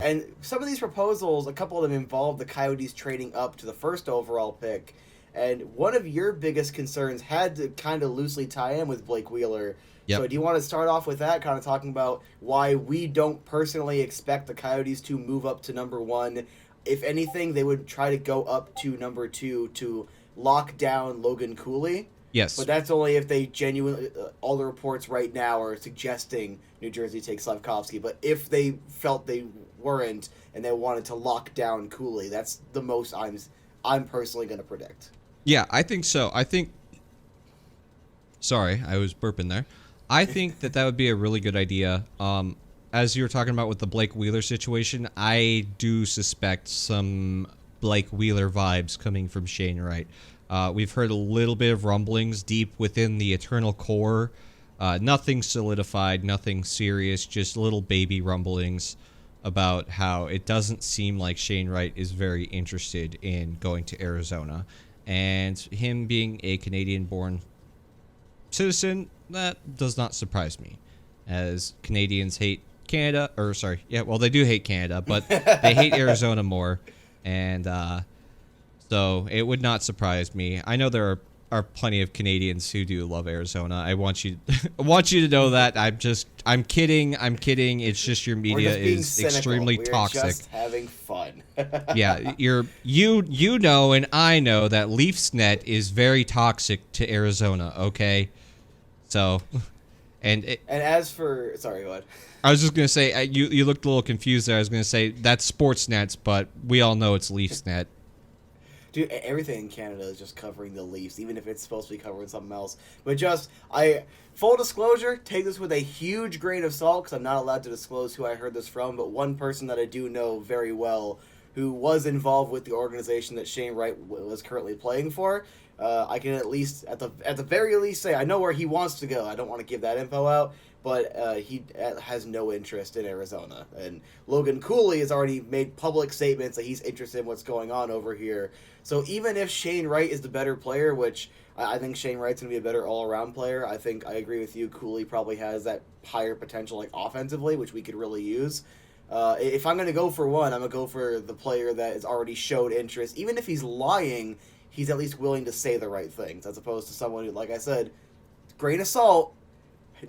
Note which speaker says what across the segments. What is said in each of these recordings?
Speaker 1: And some of these proposals, a couple of them involve the Coyotes trading up to the first overall pick. And one of your biggest concerns had to kind of loosely tie in with Blake Wheeler. So
Speaker 2: Yep.
Speaker 1: do you want to start off with that, kind of talking about why we don't personally expect the Coyotes to move up to number one? If anything, they would try to go up to number two to lock down Logan Cooley. But
Speaker 2: Yes.
Speaker 1: that's only if they genuinely, all the reports right now are suggesting New Jersey takes Slavkovsky. But if they felt they weren't and they wanted to lock down Cooley, that's the most I'm personally going to predict.
Speaker 2: Yeah, I think so. I think. Sorry, I was burping there. I think that would be a really good idea. As you were talking about with the Blake Wheeler situation, I do suspect some Blake Wheeler vibes coming from Shane Wright. We've heard a little bit of rumblings deep within the Eternal Core. Nothing solidified, nothing serious, just little baby rumblings about how it doesn't seem like Shane Wright is very interested in going to Arizona. And him being a Canadian-born citizen, that does not surprise me, as Canadians hate Canada, or sorry, yeah, well, they do hate Canada, but they hate Arizona more, and so it would not surprise me. I know there are plenty of Canadians who do love Arizona. I want you I want you to know that. I'm kidding. It's just your media is
Speaker 1: cynical.
Speaker 2: extremely
Speaker 1: We're
Speaker 2: toxic.
Speaker 1: just having fun.
Speaker 2: Yeah, you know, and I know that Leafsnet is very toxic to Arizona. Okay, so, and
Speaker 1: And as for, sorry, go ahead.
Speaker 2: I was just gonna say you looked a little confused there. I was gonna say that's Sportsnet, but we all know it's Leafsnet.
Speaker 1: Dude, everything in Canada is just covering the Leafs, even if it's supposed to be covering something else. But full disclosure, take this with a huge grain of salt, because I'm not allowed to disclose who I heard this from, but one person that I do know very well, who was involved with the organization that Shane Wright was currently playing for, I can at least, at the very least, say I know where he wants to go. I don't want to give that info out, but he has no interest in Arizona. And Logan Cooley has already made public statements that he's interested in what's going on over here. So even if Shane Wright is the better player, which I think Shane Wright's going to be a better all-around player, I think I agree with you. Cooley probably has that higher potential, like offensively, which we could really use. If I'm going to go for one, I'm going to go for the player that has already showed interest. Even if he's lying, he's at least willing to say the right things, as opposed to someone who, like I said, grain of salt,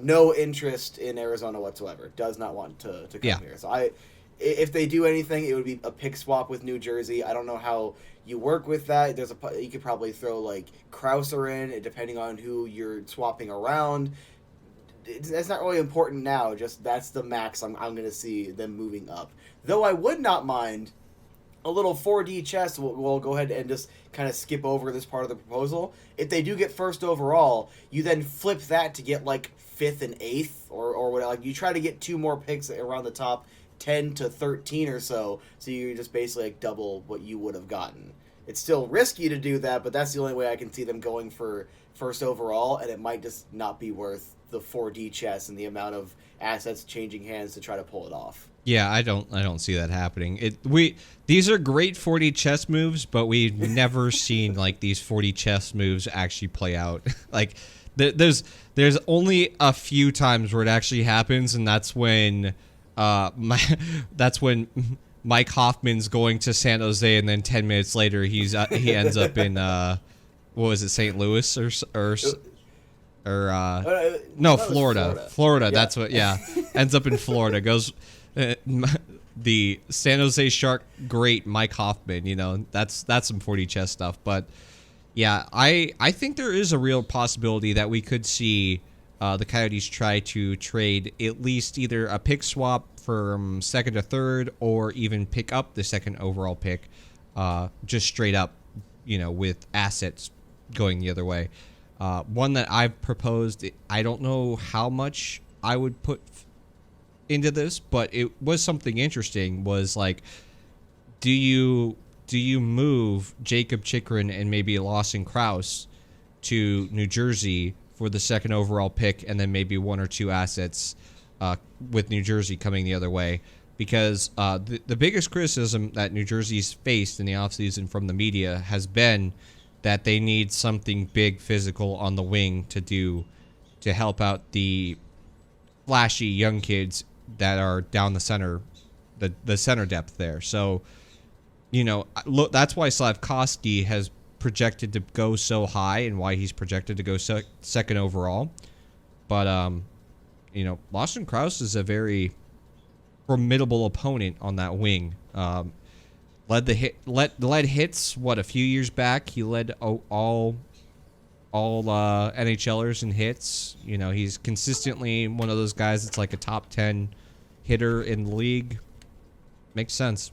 Speaker 1: no interest in Arizona whatsoever. Does not want to come here. So if they do anything, it would be a pick swap with New Jersey. I don't know how you work with that. You could probably throw like Krauser in, depending on who you're swapping around. That's not really important now. Just that's the max I'm going to see them moving up. Though I would not mind a little 4D chess. We'll go ahead and just kind of skip over this part of the proposal. If they do get first overall, you then flip that to get like fifth and eighth, or whatever. Like you try to get two more picks around the top 10 to 13 or so you just basically like double what you would have gotten. It's still risky to do that, but that's the only way I can see them going for first overall, and it might just not be worth the 4D chess and the amount of assets changing hands to try to pull it off.
Speaker 2: Yeah, I don't see that happening. These are great 40 chess moves, but we've never seen like these 40 chess moves actually play out. Like there's only a few times where it actually happens, and that's when Mike Hoffman's going to San Jose, and then 10 minutes later he ends up in what was it, St. Louis or no, Florida. Florida. Yeah. That's what. Yeah, ends up in Florida. Goes the San Jose Shark great Mike Hoffman. You know, that's some 40 chess stuff. But yeah, I think there is a real possibility that we could see the Coyotes try to trade at least either a pick swap from second to third, or even pick up the second overall pick, just straight up, you know, with assets going the other way. One that I've proposed, I don't know how much I would put into this, but it was something interesting, was like, do you move Jakob Chychrun and maybe Lawson Krause to New Jersey for the second overall pick, and then maybe one or two assets with New Jersey coming the other way? Because the biggest criticism that New Jersey's faced in the offseason from the media has been that they need something big physical on the wing to help out the flashy young kids that are down the center the center depth there. So, look, that's why Slavkovsky has projected to go so high and why he's projected to go second overall. But, Lawson Krause is a very formidable opponent on that wing. Led hits, a few years back. He led all NHLers in hits. He's consistently one of those guys that's like a top 10 hitter in the league. Makes sense.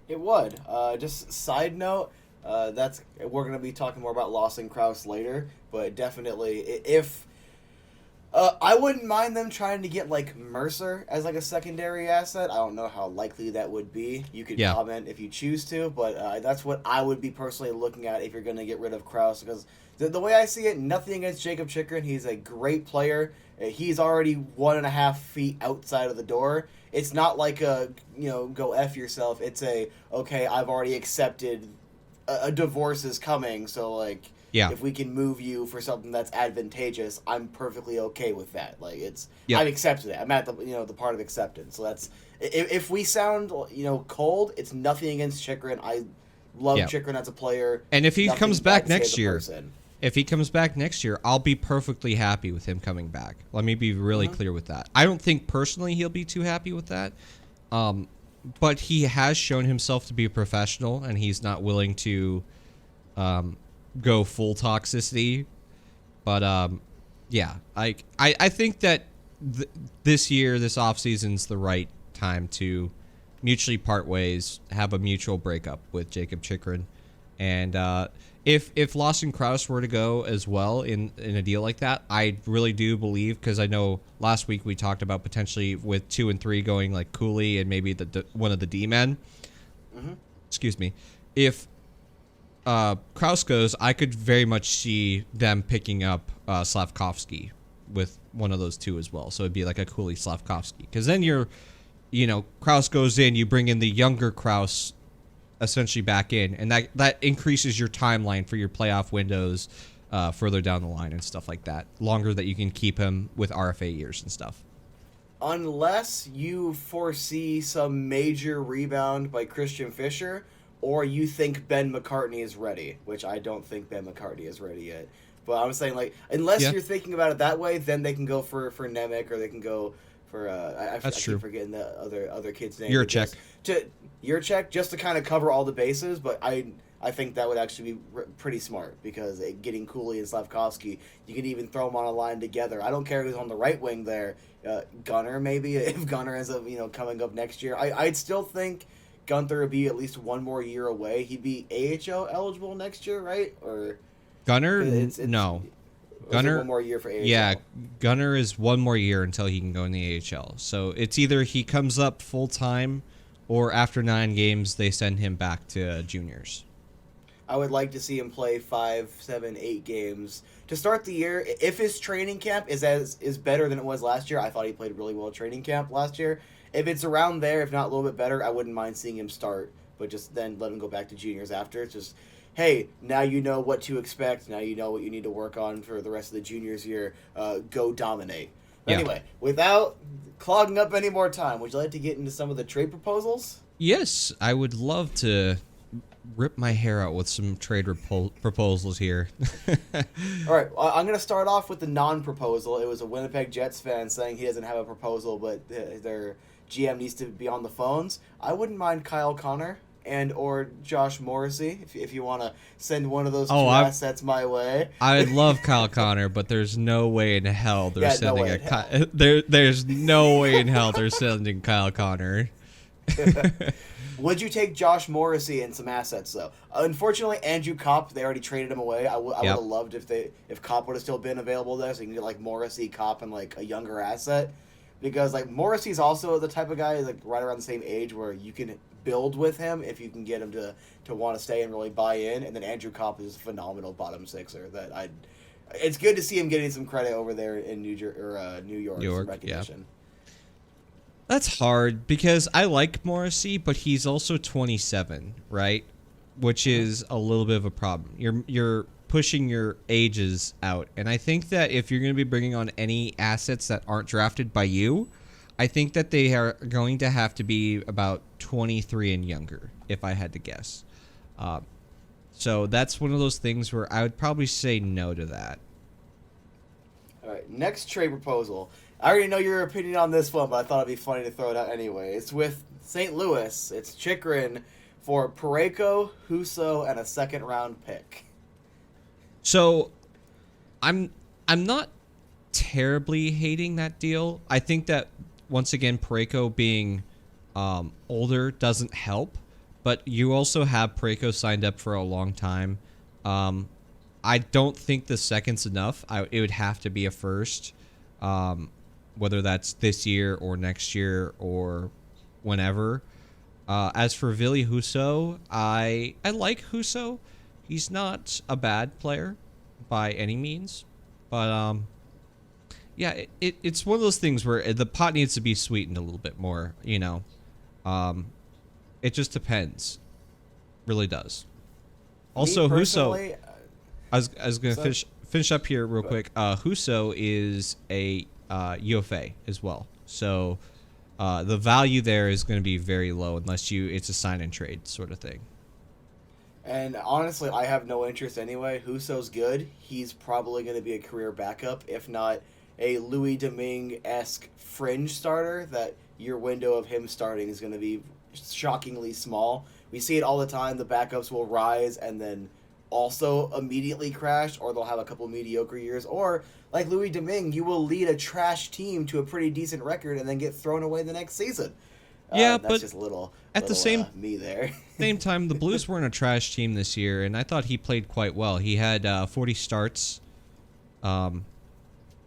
Speaker 1: It would. Just side note, we're going to be talking more about Lawson Krause later, but definitely if I wouldn't mind them trying to get like Mercer as like a secondary asset. I don't know how likely that would be. You could comment if you choose to, but that's what I would be personally looking at if you're going to get rid of Krause, because the way I see it, nothing against Jakob Chychrun. He's a great player. He's already 1.5 feet outside of the door. It's not like go F yourself. It's okay, I've already accepted a divorce is coming, so if we can move you for something that's advantageous, I'm perfectly okay with that. I've accepted it. I'm at the part of acceptance. So that's if we sound cold, it's nothing against Chychrun. I love Chychrun as a player.
Speaker 2: And if he comes back next year, I'll be perfectly happy with him coming back. Let me be really clear with that. I don't think personally he'll be too happy with that. But he has shown himself to be a professional, and he's not willing to go full toxicity. But I think that this offseason's the right time to mutually part ways, have a mutual breakup with Jakob Chychrun. And if Lawson Krause were to go as well in a deal like that, I really do believe, because I know last week we talked about potentially with 2 and 3 going like Cooley and maybe one of the D-men. Excuse me. If Krause goes, I could very much see them picking up Slavkovsky with one of those two as well. So it'd be like a Cooley Slavkovsky, because then Krause goes in, you bring in the younger Krause essentially back in, and that increases your timeline for your playoff windows further down the line and stuff like that. Longer that you can keep him with RFA years and stuff.
Speaker 1: Unless you foresee some major rebound by Christian Fischer, or you think Ben McCartney is ready, which I don't think Ben McCartney is ready yet. But I'm saying, unless you're thinking about it that way, then they can go for Nemec, or they can go for I keep forgetting the other kid's name. Jurček, just to kind of cover all the bases. But I think that would actually be pretty smart, because getting Cooley and Slavkovsky, you can even throw them on a line together. I don't care who's on the right wing there. Gunnar, maybe, if Gunnar ends up coming up next year. I'd still think Gunther would be at least one more year away. He'd be AHL eligible next year, right? Or
Speaker 2: Gunnar? No.
Speaker 1: Gunnar, one more year for AHL.
Speaker 2: Yeah, Gunnar is one more year until he can go in the AHL. So it's either he comes up full time, or after 9 games they send him back to juniors.
Speaker 1: I would like to see him play 5, 7, 8 games to start the year. If his training camp is better than it was last year, I thought he played really well at training camp last year. If it's around there, if not a little bit better, I wouldn't mind seeing him start, but just then let him go back to juniors after. It's just, hey, now you know what to expect. Now you know what you need to work on for the rest of the juniors year. Go dominate. Anyway, without clogging up any more time, would you like to get into some of the trade proposals?
Speaker 2: Yes, I would love to rip my hair out with some trade proposals here.
Speaker 1: All right, I'm going to start off with the non-proposal. It was a Winnipeg Jets fan saying he doesn't have a proposal, but their GM needs to be on the phones. I wouldn't mind Kyle Connor and or Josh Morrissey if you want to send one of those two assets my way.
Speaker 2: I would love Kyle Connor, but there's no way in hell they're sending there's no way in hell they're sending Kyle Connor.
Speaker 1: Would you take Josh Morrissey and some assets though? Unfortunately, Andrew Kopp, they already traded him away. I would have loved if Kopp would have still been available there, so you can get Morrissey, Kopp, and a younger asset. Because Morrissey's also the type of guy right around the same age where you can build with him if you can get him to want to stay and really buy in. And then Andrew Kopp is a phenomenal bottom sixer that it's good to see him getting some credit over there in New York recognition.
Speaker 2: Yeah. That's hard because I like Morrissey, but he's also 27, right? Which is a little bit of a problem. You're pushing your ages out, and I think that if you're going to be bringing on any assets that aren't drafted by you, I think that they are going to have to be about 23 and younger, if I had to guess. So that's one of those things where I would probably say no to that.
Speaker 1: All right, next trade proposal. I already know your opinion on this one, but I thought it'd be funny to throw it out anyway. It's with St. Louis. It's Chychrun for Parayko, Husso, and a second-round pick.
Speaker 2: So, I'm not terribly hating that deal. I think that once again, Parayko being older doesn't help, but you also have Parayko signed up for a long time. I don't think the second's enough. It would have to be a first, whether that's this year or next year or whenever. As for Ville Husso, I like Husso. He's not a bad player by any means, but yeah, it's one of those things where the pot needs to be sweetened a little bit more, you know. It just depends. Really does. Also, Husso, I was going to finish up here real quick. Husso is a UFA as well. So the value there is going to be very low unless it's a sign and trade sort of thing.
Speaker 1: And honestly, I have no interest anyway. Husso's good. He's probably going to be a career backup, if not a Louis Domingue-esque fringe starter, that your window of him starting is going to be shockingly small. We see it all the time. The backups will rise and then also immediately crash, or they'll have a couple mediocre years. Or, like Louis Domingue, you will lead a trash team to a pretty decent record and then get thrown away the next season.
Speaker 2: Yeah,
Speaker 1: that's
Speaker 2: but
Speaker 1: just a little
Speaker 2: at the same
Speaker 1: me there.
Speaker 2: same time, the Blues weren't a trash team this year, and I thought he played quite well. He had 40 starts,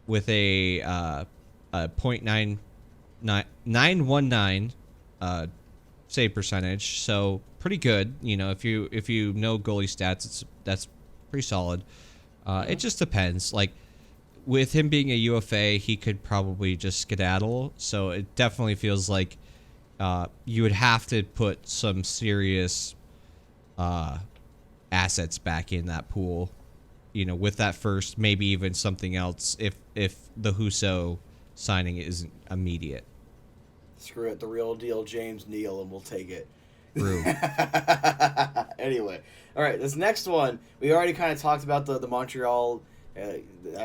Speaker 2: with a .919 save percentage, so pretty good. You know, if you know goalie stats, that's pretty solid. It just depends. Like with him being a UFA, he could probably just skedaddle. So it definitely feels like you would have to put some serious assets back in that pool. You know, with that first, maybe even something else if the Husso signing isn't immediate.
Speaker 1: Screw it, the real deal, James Neal, and we'll take it.
Speaker 2: True.
Speaker 1: Anyway, all right, this next one, we already kind of talked about the Montreal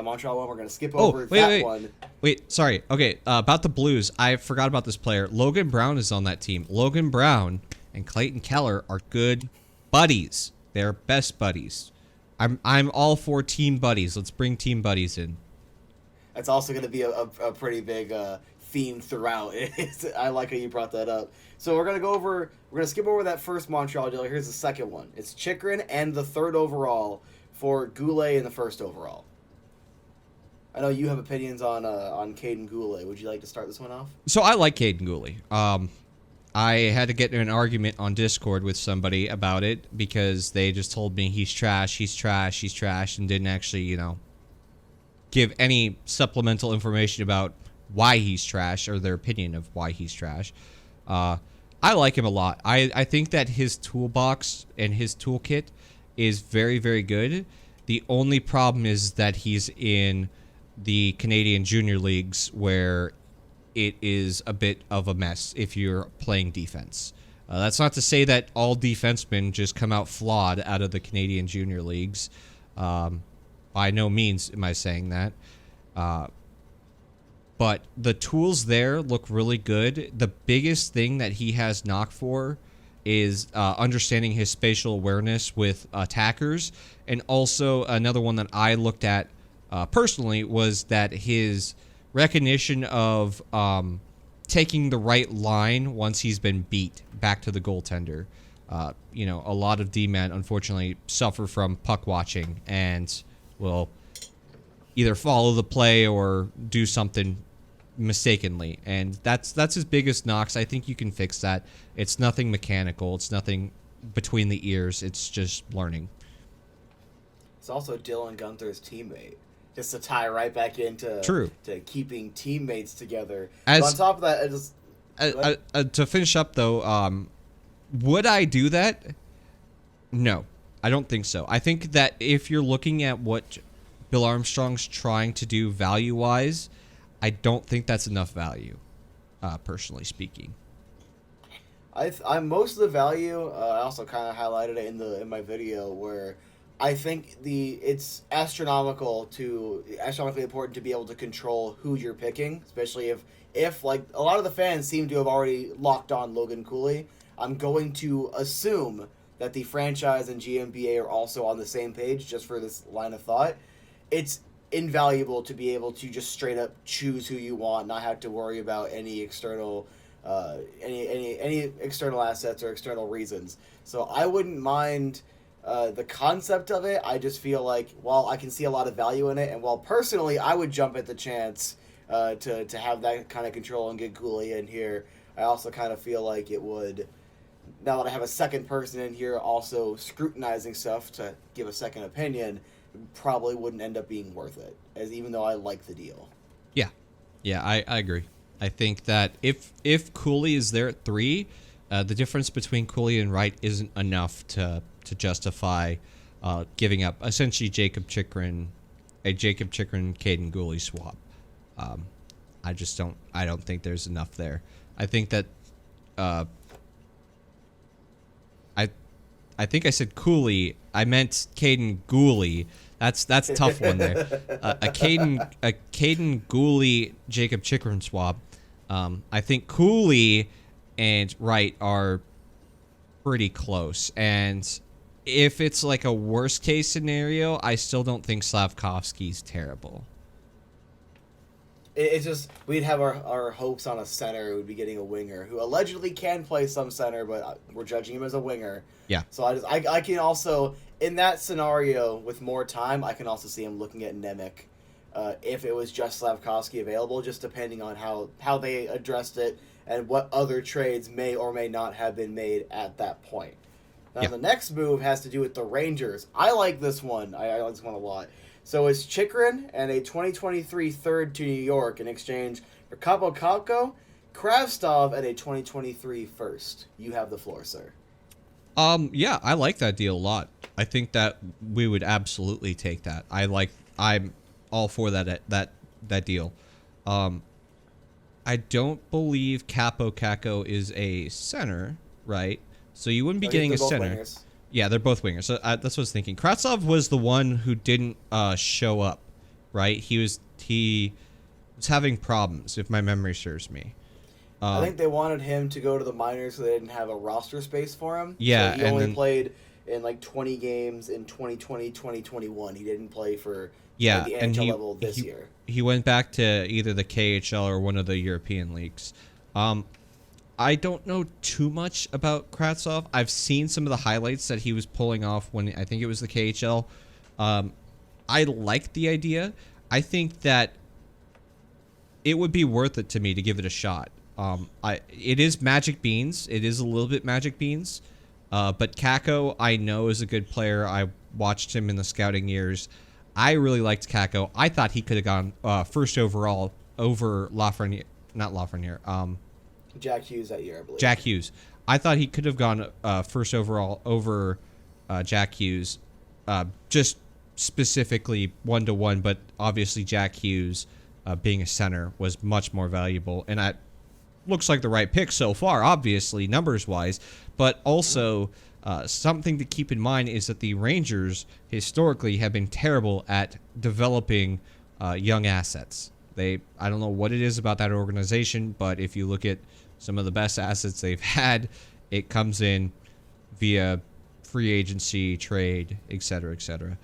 Speaker 1: Montreal one. We're going to skip over that one.
Speaker 2: Wait, sorry. Okay, about the Blues, I forgot about this player. Logan Brown is on that team. Logan Brown and Clayton Keller are good buddies. They're best buddies. I'm all for team buddies. Let's bring team buddies in.
Speaker 1: That's also going to be a pretty big theme throughout. I like how you brought that up. So we're going to skip over that first Montreal deal. Here's the second one. It's Chychrun and the third overall for Goulet in the first overall. I know you have opinions on Caden Goulet. Would you like to start this one off?
Speaker 2: So I like Caden Goulet. I had to get in an argument on Discord with somebody about it because they just told me he's trash, and didn't actually, give any supplemental information about why he's trash or their opinion of why he's trash. I like him a lot. I think that his toolbox and his toolkit is very, very good. The only problem is that he's in the Canadian Junior Leagues where it is a bit of a mess if you're playing defense. That's not to say that all defensemen just come out flawed out of the Canadian Junior Leagues. By no means am I saying that. But the tools there look really good. The biggest thing that he has knock for is understanding his spatial awareness with attackers. And also another one that I looked at personally was that his recognition of taking the right line once he's been beat back to the goaltender. A lot of D-men, unfortunately, suffer from puck watching and will either follow the play or do something mistakenly. And that's his biggest knocks. I think you can fix that. It's nothing mechanical. It's nothing between the ears. It's just learning.
Speaker 1: It's also Dylan Guenther's teammate. Just to tie right back into to keeping teammates together. But on top of that,
Speaker 2: to finish up though, would I do that? No, I don't think so. I think that if you're looking at what Bill Armstrong's trying to do value-wise, I don't think that's enough value. personally speaking.
Speaker 1: I'm most of the value. I also kind of highlighted it in my video where I think it's astronomically important to be able to control who you're picking, especially if like a lot of the fans seem to have already locked on Logan Cooley. I'm going to assume that the franchise and GMBA are also on the same page just for this line of thought. It's invaluable to be able to just straight up choose who you want, not have to worry about any external any external assets or external reasons. So I wouldn't mind the concept of it. I just feel like, while I can see a lot of value in it, and while personally I would jump at the chance to have that kind of control and get Cooley in here, I also kind of feel like it would, now that I have a second person in here also scrutinizing stuff to give a second opinion, probably wouldn't end up being worth it, as even though I like the deal.
Speaker 2: Yeah, I agree. I think that if Cooley is there at 3, the difference between Cooley and Wright isn't enough to justify giving up essentially Jakob Chychrun, Caden Cooley swap. I don't think there's enough there. I think that I think I said Cooley. I meant Caden Cooley. That's a tough one there. A Caden Cooley Jakob Chychrun swap. I think Cooley and Wright are pretty close, and if it's like a worst case scenario, I still don't think Slavkovsky's terrible.
Speaker 1: It's just, we'd have our hopes on a center who would be getting a winger who allegedly can play some center, but we're judging him as a winger.
Speaker 2: Yeah.
Speaker 1: So I can also, in that scenario with more time, I can also see him looking at Nemec if it was just Slavkovsky available, just depending on how they addressed it and what other trades may or may not have been made at that point. Now, The next move has to do with the Rangers. I like this one. I like this one a lot. So it's Chychrun and a 2023 third to New York in exchange for Kaapo Kakko, Kravtsov, and a 2023 first. You have the floor, sir.
Speaker 2: Yeah, I like that deal a lot. I think that we would absolutely take that. I'm all for that deal. I don't believe Kaapo Kakko is a center, right? So you wouldn't be getting a center. Wingers. Yeah, they're both wingers. So that's what I was thinking. Kravtsov was the one who didn't show up, right? He was having problems, if my memory serves me.
Speaker 1: I think they wanted him to go to the minors so they didn't have a roster space for him.
Speaker 2: Yeah,
Speaker 1: so he only played in like 20 games in 2020, 2021. He didn't play for the NHL level this year. He
Speaker 2: went back to either the KHL or one of the European leagues. I don't know too much about Kravtsov. I've seen some of the highlights that he was pulling off when I think it was the KHL. I like the idea. I think that it would be worth it to me to give it a shot. It is Magic Beans. It is a little bit Magic Beans. But Kakko, I know, is a good player. I watched him in the scouting years. I really liked Kakko. I thought he could have gone first overall over Lafreniere. Not Lafreniere.
Speaker 1: Jack Hughes that year, I believe.
Speaker 2: Jack Hughes. I thought he could have gone first overall over Jack Hughes, just specifically 1-to-1, but obviously Jack Hughes, being a center, was much more valuable. And that looks like the right pick so far, obviously, numbers-wise. But also, something to keep in mind is that the Rangers historically have been terrible at developing young assets. I don't know what it is about that organization, but if you look at some of the best assets they've had, it comes in via free agency, trade, etc., etc.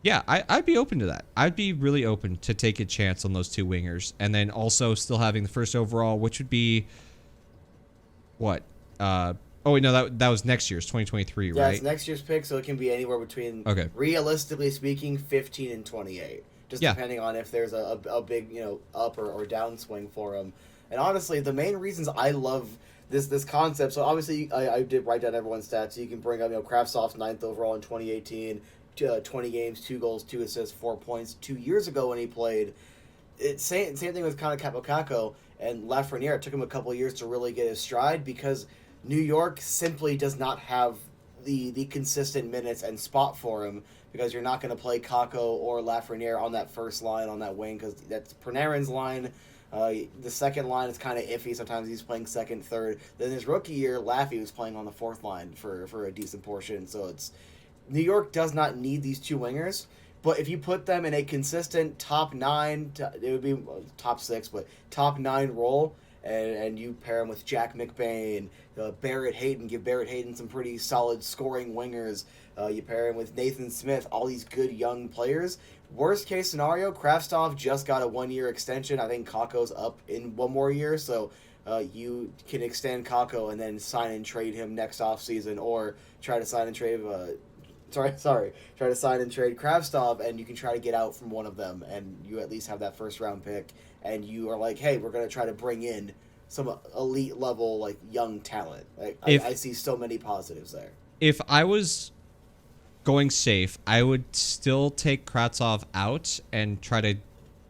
Speaker 2: Yeah, I'd be open to that. I'd be really open to take a chance on those two wingers, and then also still having the first overall, which would be what? Oh wait, no, that was next year's 2023, right?
Speaker 1: Yeah, it's next year's pick, so it can be anywhere between, realistically speaking, 15 and 28. Just depending on if there's a big, up or downswing for him. And honestly, the main reasons I love this concept, so obviously I did write down everyone's stats, so you can bring up, Kravtsov's 9th overall in 2018, 20 games, 2 goals, 2 assists, 4 points. 2 years ago when he played, same thing with kind of Kaapo Kakko and Lafreniere. It took him a couple of years to really get his stride because New York simply does not have the consistent minutes and spot for him, because you're not going to play Kakko or Lafreniere on that first line on that wing, because that's Panarin's line. The second line is kind of iffy. Sometimes he's playing second, third. Then his rookie year, Laffy was playing on the fourth line for a decent portion. So it's New York does not need these two wingers. But if you put them in a consistent top 9, it would be top 6, but top 9 role, and you pair him with Jack McBain, Barrett Hayton, give Barrett Hayton some pretty solid scoring wingers. You pair him with Nathan Smith, all these good young players. Worst case scenario, Kraftstov just got a 1-year extension. I think Kakko's up in 1 more year, so you can extend Kakko and then sign and trade him next offseason, or try to sign and trade try to sign and trade Kraftstov, and you can try to get out from one of them, and you at least have that first round pick, and you are like, hey, we're going to try to bring in some elite level, like, young talent. Like, I see so many positives there.
Speaker 2: If I was going safe, I would still take Kraftstov out and try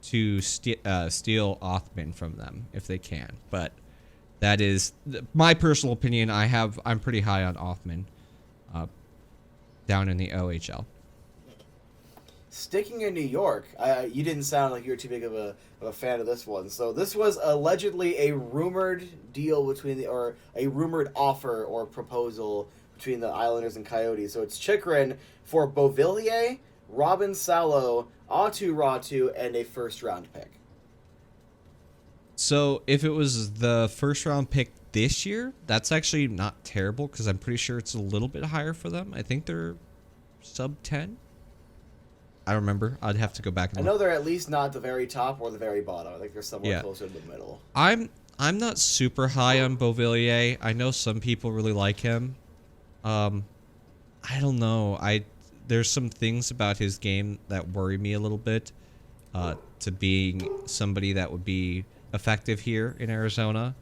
Speaker 2: to steal Othman from them if they can. But that is my personal opinion. I'm pretty high on Othman down in the OHL.
Speaker 1: Sticking in New York, you didn't sound like you were too big of a fan of this one. So this was allegedly a rumored deal or a rumored offer or proposal between the Islanders and Coyotes. So it's Chychrun for Beauvillier, Robin Salo, Aatu Ratu, and a first-round pick.
Speaker 2: So if it was the first-round pick this year, that's actually not terrible because I'm pretty sure it's a little bit higher for them. I think they're sub 10. I don't remember. I'd have to go back and
Speaker 1: look. I know they're at least not the very top or the very bottom. I think they're somewhere closer to the middle.
Speaker 2: I'm not super high on Beauvillier. I know some people really like him. I don't know. There's some things about his game that worry me a little bit. To being somebody that would be effective here in Arizona.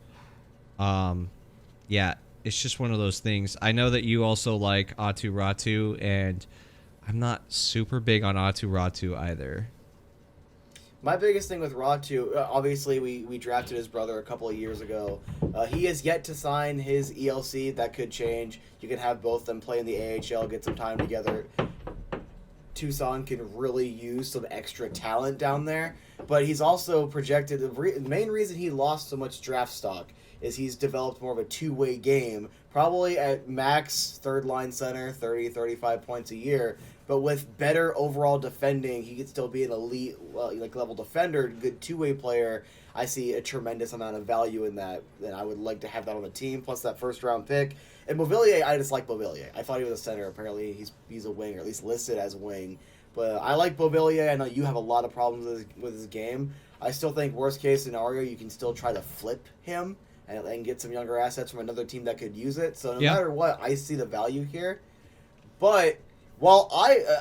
Speaker 2: Yeah, it's just one of those things. I know that you also like Aatu Ratu, and I'm not super big on Aatu Ratu either.
Speaker 1: My biggest thing with Ratu, obviously we drafted his brother a couple of years ago. He has yet to sign his ELC. That could change. You can have both of them play in the AHL, get some time together. Tucson can really use some extra talent down there. But he's also projected, the main reason he lost so much draft stock is he's developed more of a two-way game, probably at max third-line center, 30, 35 points a year. But with better overall defending, he could still be an elite level defender, good two-way player. I see a tremendous amount of value in that, and I would like to have that on the team, plus that first-round pick. And Beauvillier, I just like Beauvillier. I thought he was a center. Apparently, he's a wing, or at least listed as a wing. But I like Beauvillier. I know you have a lot of problems with his game. I still think worst-case scenario, you can still try to flip him and get some younger assets from another team that could use it. So no matter what, I see the value here. But while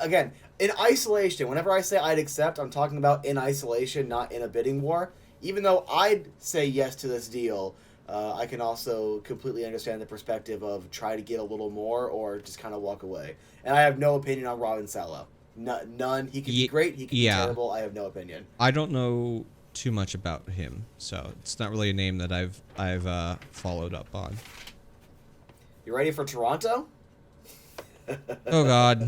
Speaker 1: again, in isolation, whenever I say I'd accept, I'm talking about in isolation, not in a bidding war. Even though I'd say yes to this deal, I can also completely understand the perspective of try to get a little more or just kind of walk away. And I have no opinion on Robin Salo. None. He could be great. He could be terrible. I have no opinion.
Speaker 2: I don't know too much about him, so it's not really a name that I've followed up on.
Speaker 1: You ready for Toronto?
Speaker 2: Oh God!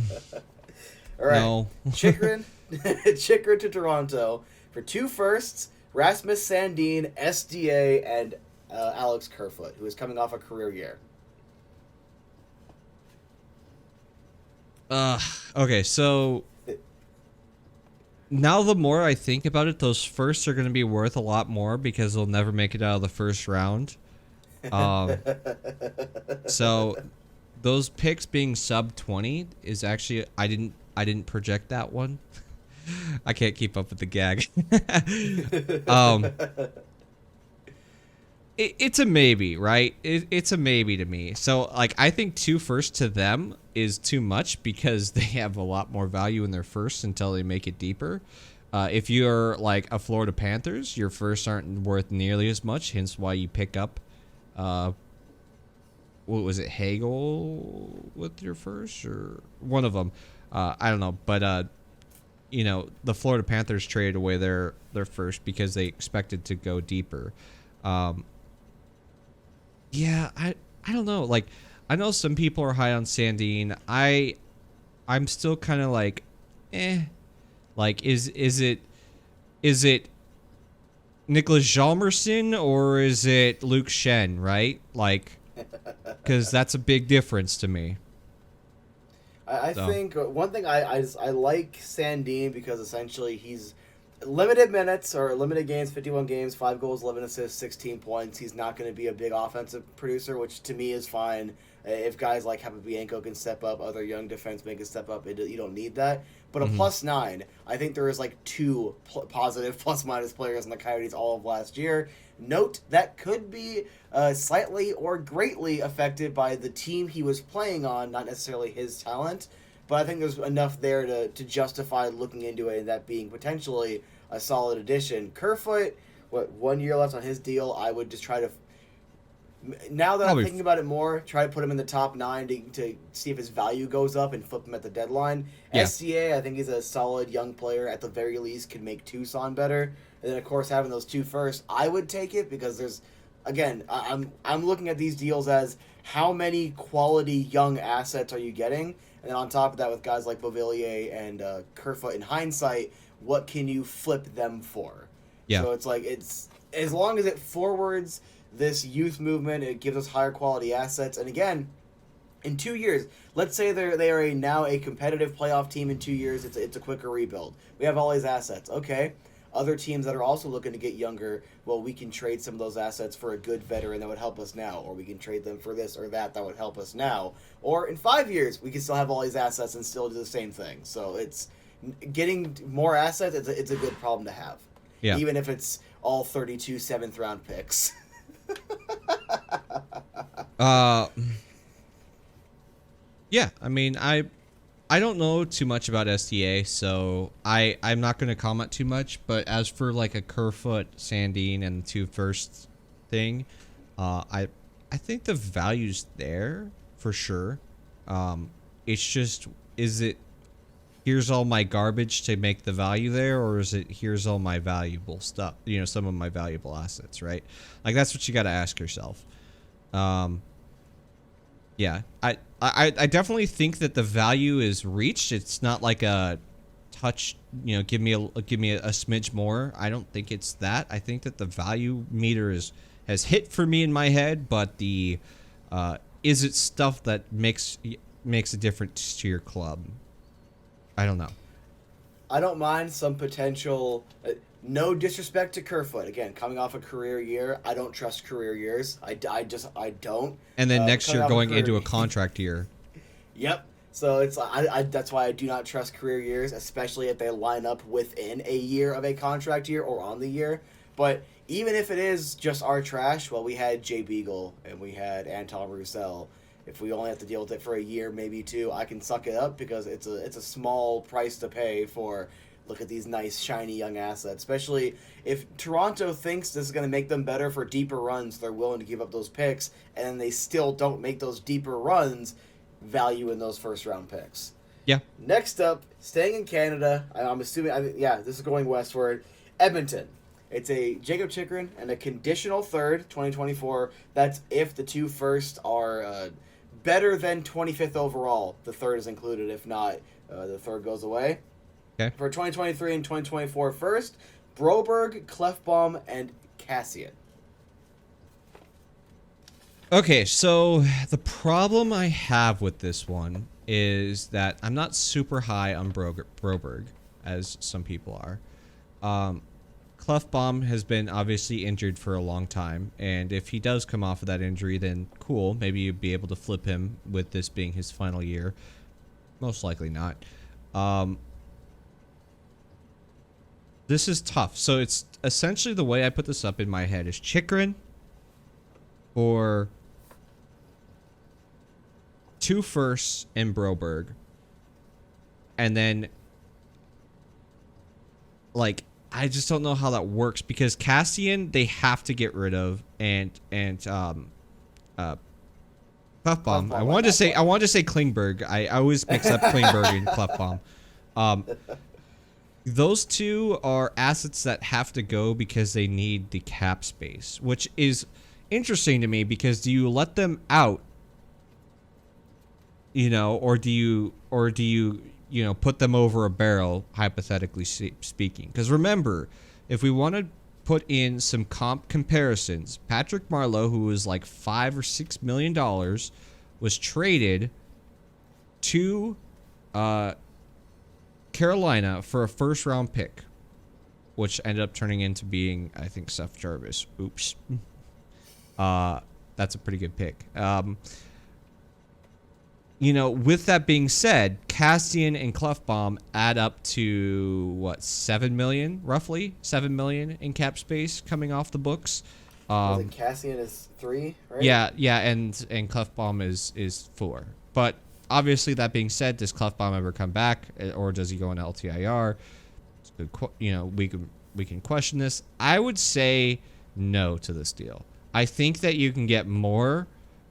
Speaker 1: All right,
Speaker 2: no.
Speaker 1: Chychrun to Toronto for 2 firsts: Rasmus Sandin, SDA, and Alex Kerfoot, who is coming off a career year.
Speaker 2: Okay, so now the more I think about it, those firsts are going to be worth a lot more because they'll never make it out of the first round. So those picks being sub 20 is actually I didn't project that one. I can't keep up with the gag. It's a maybe, right? It's a maybe to me. So, like, I think 2 firsts to them is too much because they have a lot more value in their firsts until they make it deeper. If you're, like, a Florida Panthers, your firsts aren't worth nearly as much, hence why you pick up, what was it, Hagel with your first? Or one of them. I don't know. But, you know, the Florida Panthers traded away their first because they expected to go deeper. Yeah, I don't know. Like, I know some people are high on Sandin. I'm still kind of like, eh. Like, is it Nicholas Hjalmarsson or is it Luke Shen, right? Like, because that's a big difference to me.
Speaker 1: I think one thing I like Sandin because essentially he's limited minutes or limited games, 51 games, 5 goals, 11 assists, 16 points. He's not going to be a big offensive producer, which to me is fine. If guys like Bianco can step up, other young defensemen can step up, you don't need that. But a +9, I think there is like 2 positive plus-minus players in the Coyotes all of last year. Note that could be slightly or greatly affected by the team he was playing on, not necessarily his talent. But I think there's enough there to justify looking into it and that being potentially a solid addition. Kerfoot, 1 year left on his deal, I would just try to... Now that I'm thinking about it more, try to put him in the top 9 to see if his value goes up and flip him at the deadline. Yeah. SCA, I think he's a solid young player. At the very least, could make Tucson better. And then, of course, having those 2 first, I would take it because there's... Again, I'm looking at these deals as how many quality young assets are you getting? And then on top of that, with guys like Beauvillier and Kerfoot, in hindsight, what can you flip them for? Yeah. So it's like, it's as long as it forwards this youth movement, it gives us higher quality assets. And again, in 2 years, let's say they are now a competitive playoff team in 2 years. It's a quicker rebuild. We have all these assets. Okay. Other teams that are also looking to get younger, well, we can trade some of those assets for a good veteran that would help us now, or we can trade them for this or that would help us now. Or in 5 years, we can still have all these assets and still do the same thing. So it's getting more assets. It's a good problem to have, even if it's all 32 7th-round picks.
Speaker 2: Yeah, I mean, I don't know too much about STA, so I'm not going to comment too much. But as for like a Kerfoot, Sandin, and the 2 first thing, I think the value's there for sure. It's just, is it here's all my garbage to make the value there, or is it here's all my valuable stuff? You know, some of my valuable assets, right? Like that's what you got to ask yourself. Yeah, I definitely think that the value is reached. It's not like a touch, you know, give me a smidge more. I don't think it's that. I think that the value meter has hit for me in my head, but the is it stuff that makes a difference to your club? I don't know.
Speaker 1: I don't mind some potential. No disrespect to Kerfoot. Again, coming off a career year, I don't trust career years. I don't.
Speaker 2: And then next year going into a contract year.
Speaker 1: Yep. So it's that's why I do not trust career years, especially if they line up within a year of a contract year or on the year. But even if it is just our trash, well, we had Jay Beagle and we had Anton Roussel. If we only have to deal with it for a year, maybe 2, I can suck it up because it's a small price to pay for. Look at these nice, shiny young assets. Especially if Toronto thinks this is going to make them better for deeper runs, they're willing to give up those picks, and then they still don't make those deeper runs, value in those first-round picks.
Speaker 2: Yeah.
Speaker 1: Next up, staying in Canada, I'm assuming, this is going westward, Edmonton. It's a Jakob Chychrun and a conditional 3rd, 2024. That's if the 2 first are better than 25th overall. The 3rd is included. If not, the 3rd goes away.
Speaker 2: Okay.
Speaker 1: For 2023 and 2024 first, Broberg, Clefbaum, and Cassian.
Speaker 2: Okay, so the problem I have with this one is that I'm not super high on Broberg, as some people are. Clefbaum has been obviously injured for a long time, and if he does come off of that injury, then cool. Maybe you'd be able to flip him with this being his final year. Most likely not. This is tough. So it's essentially the way I put this up in my head is Chychrun or 2 firsts and Broberg. And then, like, I just don't know how that works because Cassian they have to get rid of and Clefbaum. I wanted to say Klingberg. I always mix up Klingberg and Clefbaum. Those 2 are assets that have to go because they need the cap space, which is interesting to me because do you let them out, you know, or do you put them over a barrel, hypothetically speaking? Because remember, if we want to put in some comp comparisons. Patrick Marleau, who was like $5 or $6 million, was traded to Carolina for a first-round pick, which ended up turning into being, I think, Seth Jarvis. Oops. That's a pretty good pick. With that being said, Cassian and Clefbaum add up to what, $7 million, roughly $7 million in cap space coming off the books.
Speaker 1: I think Cassian is 3, right?
Speaker 2: Yeah, and Clefbaum is 4. But obviously, that being said, does Clefbaum ever come back, or does he go on LTIR? We can question this. I would say no to this deal. I think that you can get more.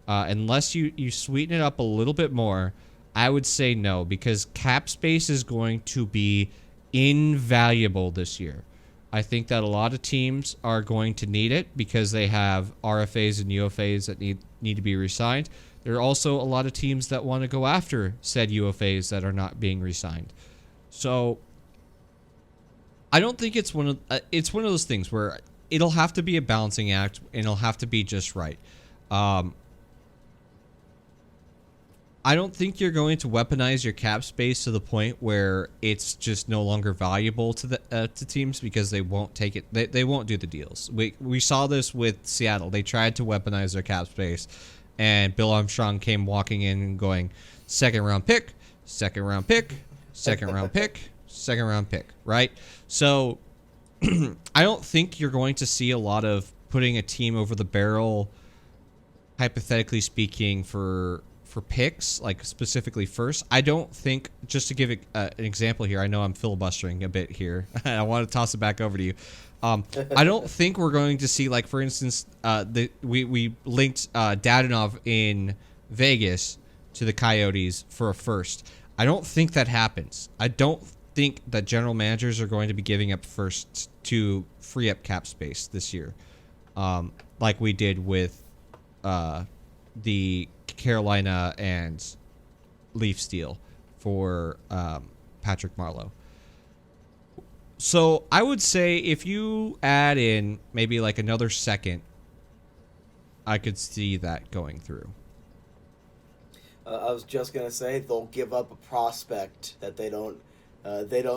Speaker 2: Unless you sweeten it up a little bit more, I would say no, because cap space is going to be invaluable this year. I think that a lot of teams are going to need it because they have RFAs and UFAs that need to be re-signed. There are also a lot of teams that want to go after said UFAs that are not being re-signed. So I don't think it's one of those things where it'll have to be a balancing act and it'll have to be just right. I don't think you're going to weaponize your cap space to the point where it's just no longer valuable to the to teams because they won't take it. They won't do the deals. We saw this with Seattle. They tried to weaponize their cap space, and Bill Armstrong came walking in and going, second round pick, second round pick, second round pick, second round pick. Right. So I don't think you're going to see a lot of putting a team over the barrel, hypothetically speaking, for picks, like specifically first. I don't think, just to give an example here, I know I'm filibustering a bit here. I want to toss it back over to you. I don't think we're going to see, like, for instance, we linked Dadonov in Vegas to the Coyotes for a first. I don't think that happens. I don't think that general managers are going to be giving up firsts to free up cap space this year, like we did with the Carolina and Leafs deal for Patrick Marleau. So I would say if you add in maybe like another second, I could see that going through.
Speaker 1: I was just gonna say they'll give up a prospect that they don't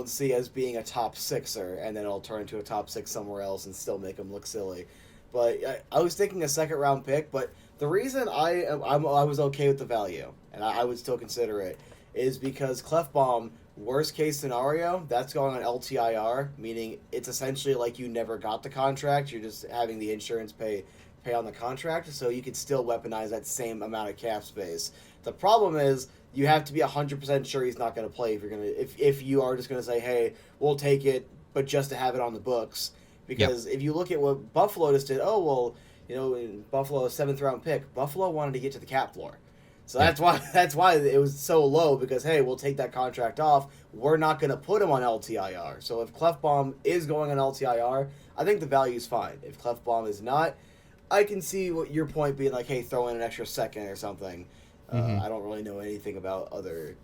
Speaker 1: see as being a top sixer, and then it'll turn into a top 6 somewhere else and still make them look silly. But I was thinking a second round pick, but the reason I was okay with the value, and I would still consider it, is because Clefbaum, worst case scenario, that's going on LTIR, meaning it's essentially like you never got the contract. You're just having the insurance pay on the contract, so you could still weaponize that same amount of cap space. The problem is you have to be 100% sure he's not going to play if you are just going to say, hey, we'll take it, but just to have it on the books. Because if you look at what Buffalo just did, in Buffalo, a 7th round pick, Buffalo wanted to get to the cap floor. So that's why it was so low, because, hey, we'll take that contract off. We're not going to put him on LTIR. So if Clefbaum is going on LTIR, I think the value is fine. If Clefbaum is not, I can see what your point being like, hey, throw in an extra second or something. I don't really know anything about other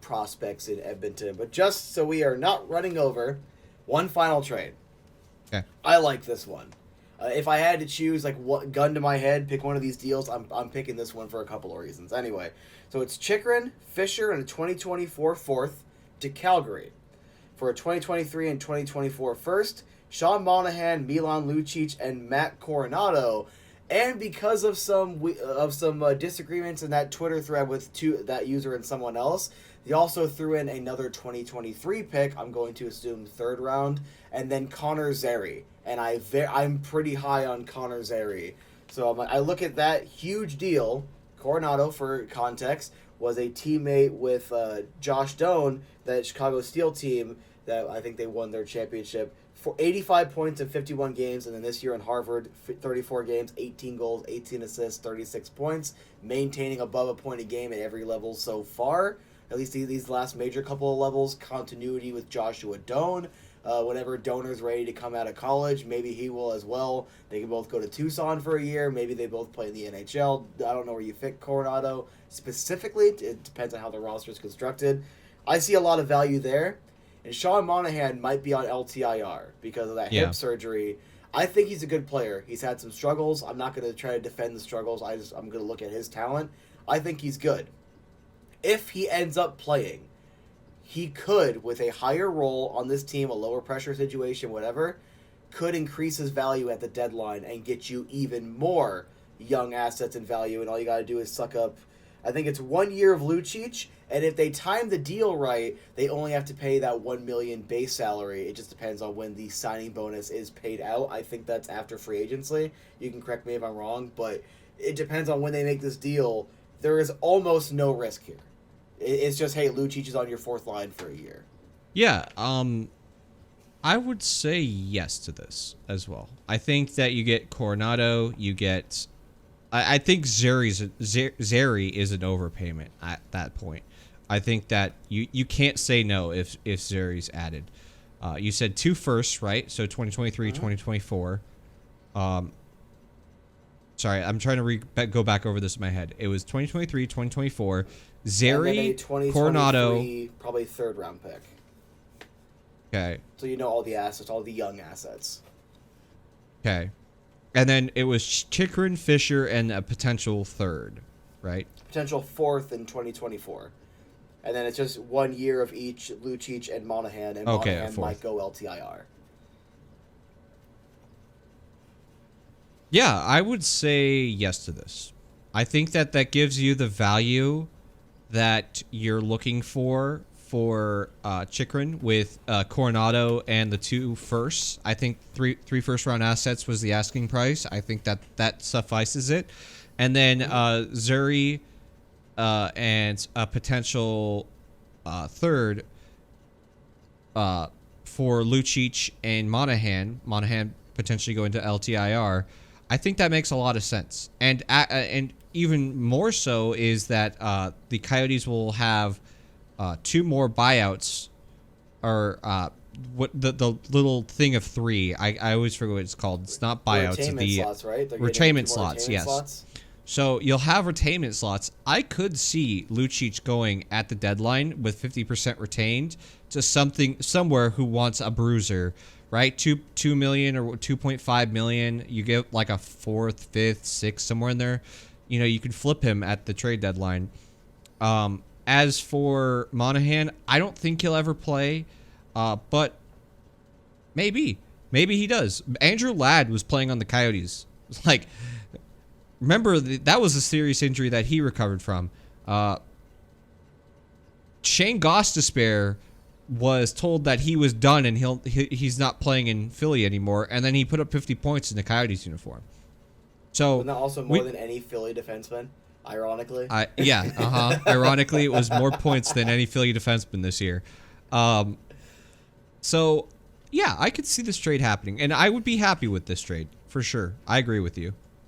Speaker 1: prospects in Edmonton. But just so we are not running over, one final trade.
Speaker 2: Okay.
Speaker 1: I like this one. If I had to choose, like, what gun to my head, pick one of these deals, I'm picking this one for a couple of reasons. Anyway, so it's Chychrun, Fisher, and a 2024 4th to Calgary. For a 2023 and 2024 first, Sean Monahan, Milan Lucic, and Matt Coronado. And because of some disagreements in that Twitter thread with that user and someone else, they also threw in another 2023 pick, I'm going to assume 3rd round, and then Connor Zary. And I'm pretty high on Connor Zary. So I look at that huge deal. Coronado, for context, was a teammate with Josh Doan, that Chicago Steel team that I think they won their championship. For 85 points in 51 games, and then this year in Harvard, 34 games, 18 goals, 18 assists, 36 points, maintaining above a point a game at every level so far. At least these last major couple of levels, continuity with Joshua Doan. Whenever Doner's ready to come out of college, maybe he will as well. They can both go to Tucson for a year. Maybe they both play in the NHL. I don't know where you fit Coronado specifically. It depends on how the roster is constructed. I see a lot of value there. And Sean Monahan might be on LTIR because of that hip surgery. I think he's a good player. He's had some struggles. I'm not going to try to defend the struggles. I'm going to look at his talent. I think he's good. If he ends up playing, he could, with a higher role on this team, a lower pressure situation, whatever, could increase his value at the deadline and get you even more young assets and value. And all you got to do is suck up, I think it's 1 year of Lucic. And if they time the deal right, they only have to pay that $1 million base salary. It just depends on when the signing bonus is paid out. I think that's after free agency. You can correct me if I'm wrong, but it depends on when they make this deal. There is almost no risk here. It's just, hey, Lucic is on your fourth line for a year.
Speaker 2: Yeah, I would say yes to this as well. I think that you get Coronado, you get... I think Zeri is an overpayment at that point. I think that you can't say no if Zeri's added. You said 2 firsts, right? So 2023, 2024. Sorry, I'm trying to go back over this in my head. It was 2023, 2024. Zeri, Coronado,
Speaker 1: probably third round pick.
Speaker 2: Okay.
Speaker 1: So you know all the assets, all the young assets.
Speaker 2: Okay. And then it was Chychrun, Fisher, and a potential third, right?
Speaker 1: Potential fourth in 2024. And then it's just 1 year of each Lucic and Monahan, and Monahan might go LTIR.
Speaker 2: Yeah, I would say yes to this. I think that gives you the value that you're looking for Chychrun with Coronado and the 2 firsts. I think three first round assets was the asking price. I think that suffices it. And then Zeri and a potential third for Lucic and Monahan. Monahan potentially going to LTIR. I think that makes a lot of sense. And even more so is that the Coyotes will have 2 more buyouts, or what the little thing of 3. I always forget what it's called. It's not buyouts.
Speaker 1: Retainment slots, right?
Speaker 2: Retainment slots, yes. Slots. So you'll have retainment slots. I could see Lucic going at the deadline with 50% retained to somewhere who wants a bruiser, right? 2 million or 2.5 million. You get like a 4th, 5th, 6th, somewhere in there. You know, you could flip him at the trade deadline. As for Monahan, I don't think he'll ever play, but maybe he does. Andrew Ladd was playing on the Coyotes. Like, remember that was a serious injury that he recovered from. Shane Gostisbehere was told that he was done and he's not playing in Philly anymore, and then he put up 50 points in the Coyotes uniform. So
Speaker 1: wasn't that also more than any Philly defenseman? Ironically.
Speaker 2: Ironically, it was more points than any Philly defenseman this year. So, yeah, I could see this trade happening, and I would be happy with this trade, for sure. I agree with you.